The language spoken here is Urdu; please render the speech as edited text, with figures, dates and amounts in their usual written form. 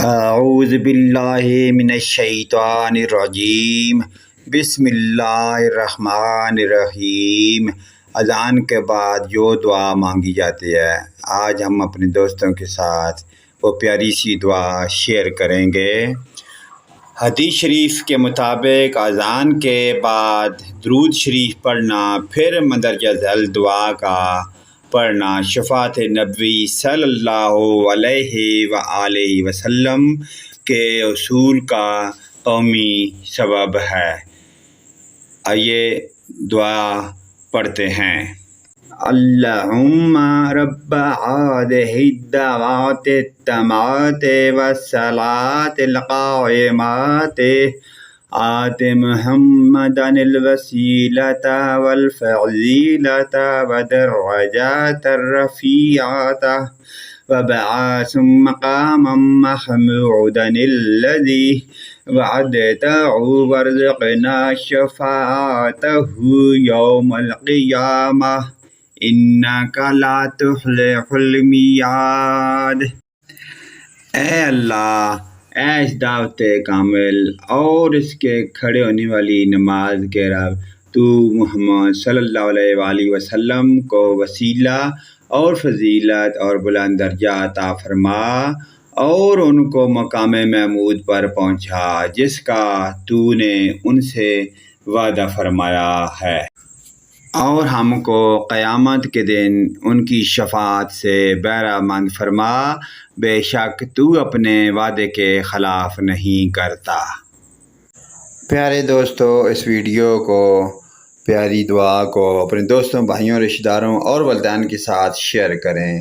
اعوذ باللہ من الشیطان الرجیم بسم اللہ الرحمن الرحیم۔ اذان کے بعد جو دعا مانگی جاتی ہے، آج ہم اپنے دوستوں کے ساتھ وہ پیاری سی دعا شیئر کریں گے۔ حدیث شریف کے مطابق اذان کے بعد درود شریف پڑھنا، پھر مندرجہ ذیل دعا کا پڑھنا شفاعت نبوی صلی اللہ علیہ وآلہ وسلم کے اصول کا قومی سبب ہے۔ آئیے دعا پڑھتے ہیں۔ اللہم رب هذه الدعوات التامات والصلاة القائمات آت محمدا الوسیلة والفضیلة والدرجات الرفیعة وابعثه مقاما محمودا الذي وعدته وارزقنا شفاعته يوم القيامة انك لا تخلف الميعاد۔ اے اللہ، اے اس دعوت کامل اور اس کے کھڑے ہونے والی نماز کے رب، تو محمد صلی اللہ علیہ وآلہ وسلم کو وسیلہ اور فضیلت اور بلند درجہ عطا فرما اور ان کو مقام محمود پر پہنچا جس کا تو نے ان سے وعدہ فرمایا ہے، اور ہم کو قیامت کے دن ان کی شفاعت سے بہرہ مند فرما، بے شک تو اپنے وعدے کے خلاف نہیں کرتا۔ پیارے دوستو، اس ویڈیو کو، پیاری دعا کو اپنے دوستوں، بھائیوں، رشتہ داروں اور والدین کے ساتھ شیئر کریں۔